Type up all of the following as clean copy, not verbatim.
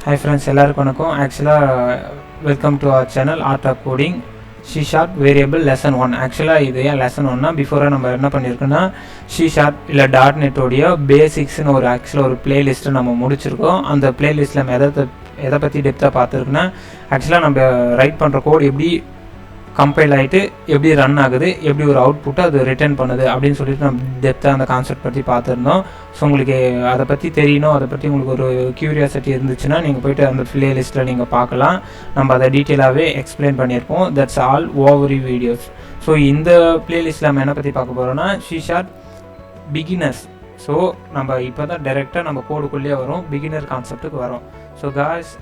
Hi friends, எல்லாருக்கும் வணக்கம். ஆக்சுவலாக welcome to our channel art of coding C sharp variable lesson 1. ஆக்சுவலாக இது ஏன் லெசன் 1னா பிஃபோராக நம்ம என்ன பண்ணியிருக்கோன்னா சி ஷார்ப் இல்லை டாட் நெட்டோடைய பேசிக்ஸ்னு ஆக்சுவலாக ஒரு பிளேலிஸ்ட்டை நம்ம முடிச்சிருக்கோம். அந்த பிளேலிஸ்ட்டில் நம்ம எதை பற்றி டெப்த்தாக பார்த்துருக்குன்னா ஆக்சுவலாக நம்ம ரைட் பண்ணுற கோட் எப்படி கம்பைல் ஆகிட்டு எப்படி ரன் ஆகுது, எப்படி ஒரு அவுட்புட்டை அது ரிட்டர்ன் பண்ணுது அப்படின்னு சொல்லிட்டு நம்ம டெப்த்தாக அந்த கான்செப்ட் பற்றி பார்த்துருந்தோம். ஸோ உங்களுக்கு அதை பற்றி தெரியணும், அதை பற்றி உங்களுக்கு ஒரு க்யூரியாசிட்டி இருந்துச்சுன்னா நீங்கள் போய்ட்டு அந்த பிளேலிஸ்ட்டில் நீங்கள் பார்க்கலாம். நம்ம அதை டீட்டெயிலாகவே எக்ஸ்பிளைன் பண்ணியிருக்கோம். That's all ovary videos. So இந்த பிளேலிஸ்ட்டில் நம்ம என்ன பற்றி பார்க்க போகிறோன்னா சி ஷார்ப் பிகினர்ஸ். ஸோ நம்ம இப்போ தான் டைரெக்டாக நம்ம கோடுக்குள்ளேயே வரும், பிகினர் கான்செப்ட்டுக்கு வரும். So guys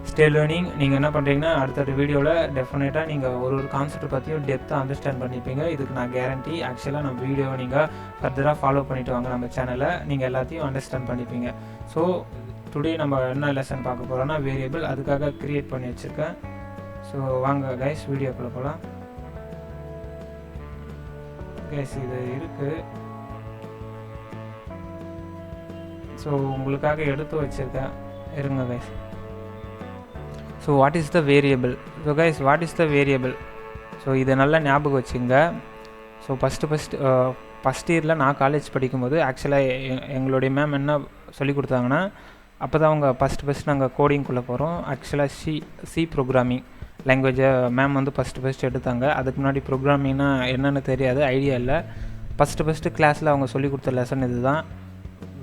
stay learning. நீங்கள் என்ன பண்ணுறீங்கன்னா அடுத்த வீடியோவில் டெஃபினட்டாக நீங்கள் ஒரு கான்செப்ட் பற்றியும் டெப்த்தாக அண்டர்ஸ்டாண்ட் பண்ணிப்பீங்க. இதுக்கு நான் கேரண்டி. ஆக்சுவலாக நம்ம வீடியோவை நீங்கள் ஃபர்தராக ஃபாலோ பண்ணிவிட்டு வாங்க நம்ம சேனலை, நீங்கள் எல்லாத்தையும் அண்டர்ஸ்டாண்ட் பண்ணிப்பீங்க. ஸோ டுடே நம்ம என்ன லெசன் பார்க்க போகிறோன்னா வேரியபிள். அதுக்காக க்ரியேட் பண்ணி வச்சுருக்கேன். ஸோ வாங்க கைஸ் வீடியோக்குள்ளே போகலாம். கைஸ் இது இருக்குது. ஸோ உங்களுக்காக எடுத்து வச்சுருக்கேன், இருங்க guys. So what is the variable? So guys what is the variable? So இதை நல்லா ஞாபகம் வச்சுங்க. ஸோ ஃபஸ்ட் இயரில் நான் காலேஜ் படிக்கும்போது ஆக்சுவலாக எங்களுடைய மேம் என்ன சொல்லி கொடுத்தாங்கன்னா, அப்போ தான் அவங்க ஃபஸ்ட்டு நாங்கள் கோடிங்குள்ளே போகிறோம். ஆக்சுவலாக சி ப்ரோக்ராமிங் லாங்குவேஜை மேம் வந்து ஃபஸ்ட்டு எடுத்தாங்க. அதுக்கு முன்னாடி ப்ரோக்ராமிங்னா என்னென்னு தெரியாது, ஐடியா இல்லை. ஃபஸ்ட்டு கிளாஸில் அவங்க சொல்லி கொடுத்த லெசன் இது தான்.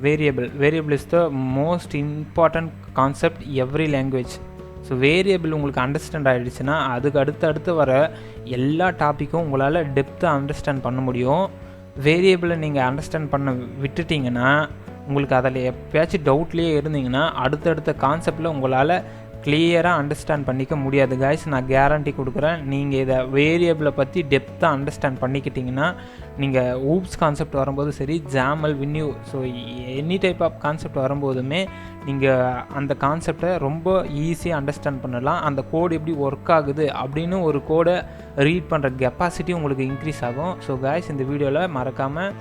Variable is the most important concept every language. So variable உங்களுக்கு அண்டர்ஸ்டாண்ட் ஆகிடுச்சுன்னா அதுக்கு அடுத்து வர எல்லா டாப்பிக்கும் உங்களால் டெப்த்தாக அண்டர்ஸ்டாண்ட் பண்ண முடியும். வேரியபிளை நீங்கள் அண்டர்ஸ்டாண்ட் பண்ண விட்டுட்டிங்கன்னா உங்களுக்கு அதில் எப்போயாச்சும் டவுட்லேயே இருந்தீங்கன்னா அடுத்தடுத்த கான்செப்டில் உங்களால் கிளியராக அண்டர்ஸ்டாண்ட் பண்ணிக்க முடியாது காய்ஸ். நான் கேரண்டி கொடுக்குறேன். நீங்கள் இதை வேரியபிளை பற்றி டெப்த்தாக அண்டர்ஸ்டாண்ட் பண்ணிக்கிட்டிங்கன்னா நீங்கள் ஊப்ஸ் கான்செப்ட் வரும்போது சரி, ஜாமல் வின்யூ, so any type of concept வரும்போதுமே நீங்கள் அந்த கான்செப்டை ரொம்ப ஈஸியாக அண்டர்ஸ்டாண்ட் பண்ணலாம். அந்த கோடு எப்படி ஒர்க் ஆகுது அப்படின்னு ஒரு கோடை ரீட் பண்ணுற கெப்பாசிட்டி உங்களுக்கு இன்க்ரீஸ் ஆகும். ஸோ காய்ஸ் இந்த வீடியோவில் மறக்காமல்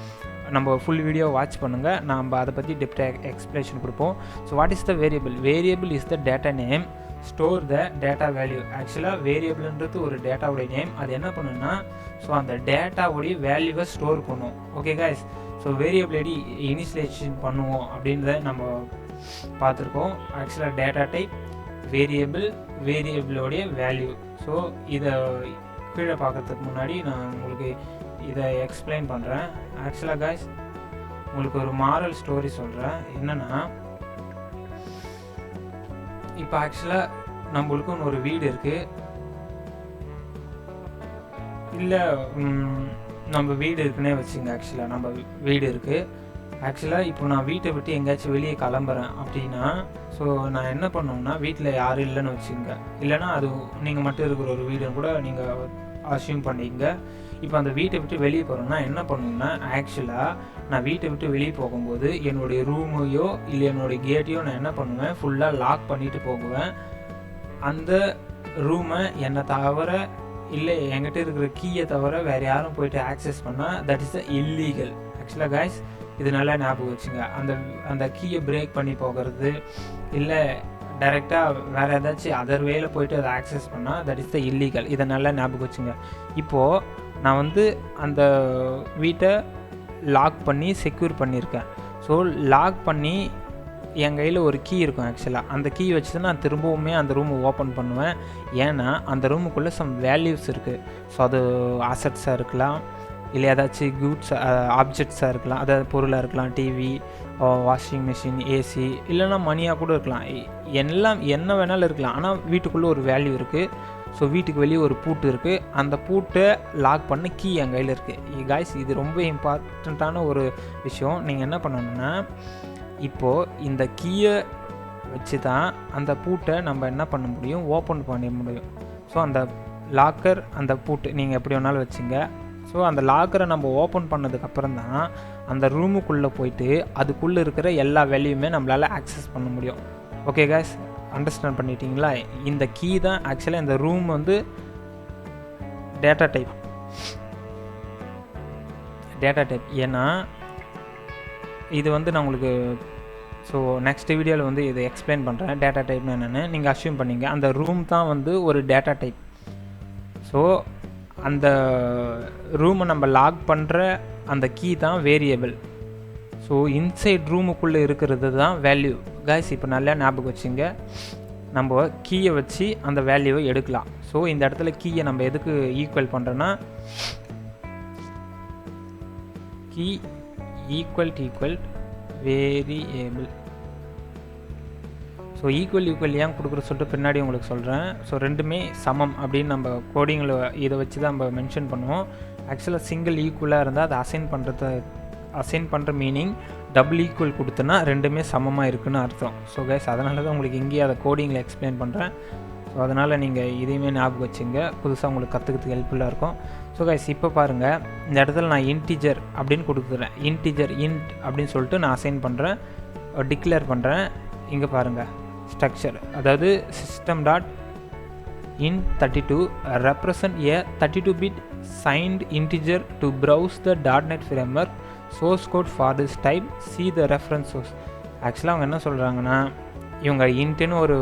நம்ம ஃபுல் வீடியோ வாட்ச் பண்ணுங்கள். நம்ம அதை பற்றி டெப்த்தாக எக்ஸ்பிளேஷன் கொடுப்போம். So what is the variable? Variable is the data name, store the data value. ஆக்சுவலாக வேரியபிள்ன்றது ஒரு டேட்டாவுடைய நேம். அது என்ன பண்ணுன்னா ஸோ அந்த டேட்டாவுடைய வேல்யூவை ஸ்டோர் பண்ணும். Okay guys. ஸோ வேரியபிள் எப்படி இனிஷியலைசேஷன் பண்ணுவோம் அப்படின்றத நம்ம பார்த்துருக்கோம். ஆக்சுவலாக டேட்டா டைப், வேரியபிளோடைய வேல்யூ. ஸோ இதை கீழே பார்க்கறதுக்கு முன்னாடி நான் உங்களுக்கு இதை எக்ஸ்பிளைன் பண்ணுறேன். ஆக்சுவலாக காய்ஸ் உங்களுக்கு ஒரு மாரல் ஸ்டோரி சொல்கிறேன். என்னென்னா இப்போ ஆக்சுவலாக நம்மளுக்குன்னு ஒரு வீடு இருக்குது, இல்லை நம்ம வீடு இருக்குன்னே வச்சுங்க. ஆக்சுவலாக நம்ம வீடு இருக்குது. ஆக்சுவலாக இப்போ நான் வீட்டை விட்டு எங்கேயாச்சும் வெளியே கிளம்புறேன் அப்படின்னா ஸோ நான் என்ன பண்ணுவேன்னா வீட்டில் யாரும் இல்லைன்னு வச்சுங்க, இல்லைனா அது நீங்கள் மட்டும் இருக்கிற ஒரு வீடுன்னு கூட நீங்கள் அசியூம் பண்ணிங்க. இப்போ அந்த வீட்டை விட்டு வெளியே போகிறோன்னா என்ன பண்ணுவேன்னா ஆக்சுவலாக நான் வீட்டை விட்டு வெளியே போகும்போது என்னுடைய ரூமையோ இல்லை என்னுடைய கேட்டையோ நான் என்ன பண்ணுவேன், ஃபுல்லாக லாக் பண்ணிவிட்டு போகுவேன். அந்த ரூமை என்னை தவிர இல்லை என்கிட்ட இருக்கிற கீயை தவிர வேறு யாரும் போயிட்டு ஆக்சஸ் பண்ணால் தட் இஸ் த இல்லீகல். ஆக்சுவலாக காய்ஸ் இது நல்லா ஞாபகம் வச்சுங்க. அந்த கீயை பிரேக் பண்ணி போகிறது இல்லை டைரெக்டாக வேறு ஏதாச்சும் அதர் வேல போய்ட்டு அதை ஆக்சஸ் பண்ணால் தட் இஸ் த இல்லீகல். இதை நல்லா ஞாபகம் வச்சுங்க. இப்போது நான் வந்து அந்த வீட்டை லாக் பண்ணி செக்யூர் பண்ணியிருக்கேன். ஸோ லாக் பண்ணி என் கையில் ஒரு கீ இருக்கும். ஆக்சுவலாக அந்த கீ வச்சு தான் நான் திரும்பவுமே அந்த ரூமை ஓப்பன் பண்ணுவேன். ஏன்னா அந்த ரூமுக்குள்ளே சம் வேல்யூஸ் இருக்குது. ஸோ அது அசட்ஸாக இருக்கலாம், இல்லை ஏதாச்சும் குட்ஸ் ஆப்ஜெக்ட்ஸாக இருக்கலாம், அதாவது பொருளாக இருக்கலாம், டிவி, வாஷிங் மிஷின், ஏசி, இல்லைனா மணியாக கூட இருக்கலாம், எல்லாம் என்ன வேணாலும் இருக்கலாம். ஆனால் வீட்டுக்குள்ளே ஒரு வேல்யூ இருக்குது. ஸோ வீட்டுக்கு வெளியே ஒரு பூட்டு இருக்குது. அந்த பூட்டை லாக் பண்ண கீ என் கையில் இருக்குது. காய்ஸ் இது ரொம்ப இம்பார்ட்டண்ட்டான ஒரு விஷயம். நீங்கள் என்ன பண்ணணுன்னா இப்போது இந்த கீயை வச்சு தான் அந்த பூட்டை நம்ம என்ன பண்ண முடியும், ஓப்பன் பண்ண முடியும். ஸோ அந்த லாக்கர், அந்த பூட்டு நீங்கள் எப்படி வேணாலும் வச்சுங்க. ஸோ அந்த லாக்கரை நம்ம ஓப்பன் பண்ணதுக்கப்புறம் தான் அந்த ரூமுக்குள்ளே போயிட்டு அதுக்குள்ளே இருக்கிற எல்லா வேல்யூமே நம்மளால் ஆக்சஸ் பண்ண முடியும். ஓகே காய்ஸ், அண்டர்ஸ்டாண்ட் பண்ணிட்டீங்களா? இந்த கீ தான் ஆக்சுவலாக இந்த ரூம் வந்து டேட்டா டைப். ஏன்னா இது வந்து நான் உங்களுக்கு ஸோ நெக்ஸ்ட் வீடியோவில் வந்து இதை எக்ஸ்பிளைன் பண்ணுறேன் டேட்டா டைப்னு என்னென்னு. நீங்கள் அஸ்யூம் பண்ணிங்க அந்த ரூம் தான் வந்து ஒரு டேட்டா டைப். ஸோ அந்த ரூமை நம்ம லாக் பண்ணுற அந்த கீ தான் வேரியபிள். ஸோ இன்சைட் ரூமுக்குள்ளே இருக்கிறது தான் வேல்யூ. கைஸ் இப்போ நல்லா ஞாபகம் வச்சுங்க, நம்ம கீயை வச்சு அந்த வேல்யூவை எடுக்கலாம். ஸோ இந்த இடத்துல கீயை நம்ம எதுக்கு ஈக்குவல் பண்ணுறோன்னா, key equal variable. So equal ஏன் கொடுக்குற சொல்லிட்டு பின்னாடி உங்களுக்கு சொல்கிறேன். ஸோ ரெண்டுமே சமம் அப்படின்னு நம்ம கோடிங்கில் இதை வச்சு தான் நம்ம மென்ஷன் பண்ணுவோம். ஆக்சுவலாக சிங்கிள் ஈக்குவலாக இருந்தால் அதை அசைன் பண்ணுற மீனிங் டபுள் ஈக்குவல் கொடுத்தோன்னா ரெண்டுமே சமமாக இருக்குதுன்னு அர்த்தம். ஸோ கைஸ் அதனால தான் உங்களுக்கு இங்கேயே அதை கோடிங்கில் எக்ஸ்பிளைன் பண்ணுறேன். ஸோ அதனால் நீங்கள் இதையுமே ஞாபகம் வச்சுங்க, புதுசாக உங்களுக்கு கற்றுக்கிறதுக்கு ஹெல்ப்ஃபுல்லாக இருக்கும். ஸோ கைஸ் இப்போ பாருங்கள், இந்த இடத்துல நான் இன்டிஜர் அப்படின்னு கொடுக்குறேன். இன்ட் அப்படின்னு சொல்லிட்டு நான் அசைன் பண்ணுறேன், டிக்ளேர் பண்ணுறேன். இங்கே பாருங்கள் ஸ்ட்ரக்சர், அதாவது system dot int 32 represent a 32-bit signed integer to browse the .NET framework source code for this type, see the reference source. ஆக்சுவலாக அவங்க என்ன சொல்கிறாங்கன்னா, இவங்க இன்ட்டுன்னு ஒரு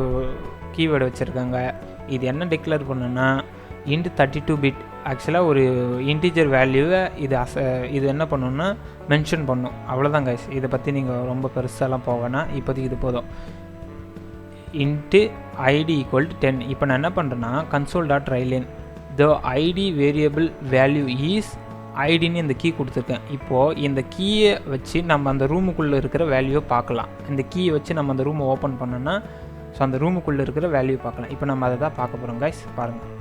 கீவேர்டு வச்சுருக்காங்க. இது என்ன டிக்ளேர் பண்ணுன்னா int 32-bit. ஆக்சுவலாக ஒரு இன்டிஜர் வேல்யூவை இது என்ன பண்ணணுன்னா மென்ஷன் பண்ணும். அவ்வளோதான் கைஸ், இதை பற்றி நீங்கள் ரொம்ப பெருசாலாம் போவேன்னா இப்போதைக்கு இது போதும். Int ID equal to 10. இப்போ நான் என்ன பண்ணுறேன்னா console.writeline the id variable value is ஐடின்னு இந்த கீ கொடுத்துருக்கேன். இப்போது இந்த கீயை வச்சு நம்ம அந்த ரூமுக்குள்ளே இருக்கிற வேல்யூவை பார்க்கலாம். இந்த கீயை வச்சு நம்ம அந்த ரூமை ஓப்பன் பண்ணோன்னா ஸோ அந்த ரூமுக்குள்ளே இருக்கிற வேல்யூ பார்க்கலாம். இப்போ நம்ம அதை தான் பார்க்க போகிறோம் கைஸ், பாருங்கள்.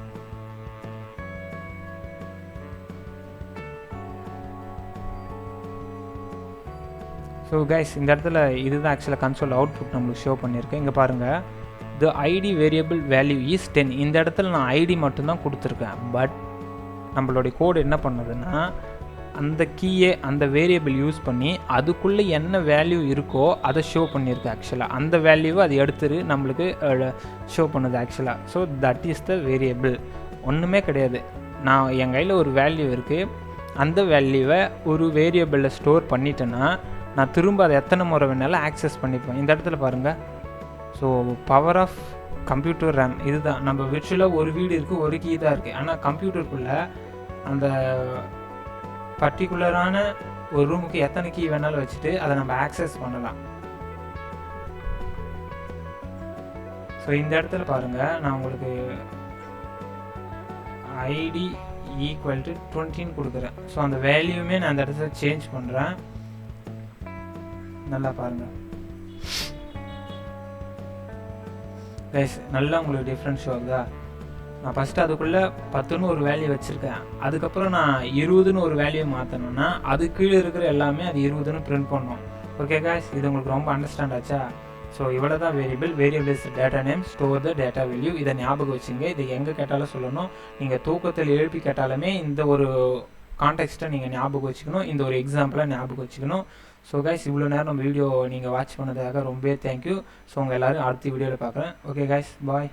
ஸோ கைஸ் இந்த இடத்துல இதுதான் ஆக்சுவலாக கன்சோல் அவுட்புட் நம்மளுக்கு ஷோ பண்ணியிருக்கேன். இங்கே பாருங்கள், த ஐடி வேரியபிள் வேல்யூ இஸ் 10. இந்த இடத்துல நான் ஐடி மட்டும்தான் கொடுத்துருக்கேன். பட் நம்மளுடைய கோடு என்ன பண்ணுதுன்னா அந்த கீயை அந்த வேரியபிள் யூஸ் பண்ணி அதுக்குள்ளே என்ன வேல்யூ இருக்கோ அதை ஷோ பண்ணியிருக்கு. ஆக்சுவலாக அந்த வேல்யூவை அது எடுத்துரு நம்மளுக்கு ஷோ பண்ணுது ஆக்சுவலாக. So that is the variable. ஒன்றுமே கிடையாது, நான் என் கையில் ஒரு வேல்யூ இருக்குது, அந்த வேல்யூவை ஒரு வேரியபிளில் ஸ்டோர் பண்ணிட்டேன்னா நான் திரும்ப அதை எத்தனை முறை வேணாலும் ஆக்சஸ் பண்ணிப்பேன். இந்த இடத்துல பாருங்கள், so power of computer RAM இதுதான். நம்ம விர்ச்சுவலாக ஒரு வீடு இருக்குது, ஒரு கீ தான் இருக்குது. ஆனால் கம்ப்யூட்டருக்குள்ளே அந்த பர்டிகுலரான ஒரு ரூமுக்கு எத்தனை கீ வேணாலும் வச்சுட்டு அதை நம்ம ஆக்சஸ் பண்ணலாம். ஸோ இந்த இடத்துல பாருங்கள், நான் உங்களுக்கு ஐடி ஈக்குவல் டு 20 கொடுக்குறேன். ஸோ அந்த வேல்யூமே நான் அந்த இடத்துல சேஞ்ச் பண்ணுறேன். நல்லா பாருங்கள் கைஸ், நல்லா உங்களுக்கு டிஃப்ரென்ஸ் ஆகுதா? நான் ஃபஸ்ட்டு அதுக்குள்ளே 10ன்னு ஒரு வேல்யூ வச்சுருக்கேன், அதுக்கப்புறம் நான் 20ன்னு ஒரு வேல்யூ மாற்றணுன்னா அது கீழே இருக்கிற எல்லாமே அது 20ன்னு பிரிண்ட் பண்ணணும். ஓகே கைஸ், இது உங்களுக்கு ரொம்ப அண்டர்ஸ்டாண்ட் ஆச்சா? ஸோ இவ்வளோ தான் variable is data name, store the data value. இதை ஞாபகம் வச்சுங்க. இதை எங்கே கேட்டாலும் சொல்லணும். நீங்கள் தூக்கத்தில் எழுப்பி கேட்டாலுமே இந்த ஒரு கான்டெக்ஸ்ட்டை நீங்கள் ஞாபகம் வச்சுக்கணும், இந்த ஒரு எக்ஸாம்பிளாக ஞாபகம் வச்சுக்கணும். ஸோ கைஸ், இவ்வளோ நேரம் நம்ம வீடியோ நீங்கள் வாட்ச் பண்ணதுக்காக ரொம்ப தேங்க்யூ. ஸோ உங்கள் எல்லோரும் அடுத்த வீடியோவில் பார்க்குறேன். ஓகே கைஸ், பாய்.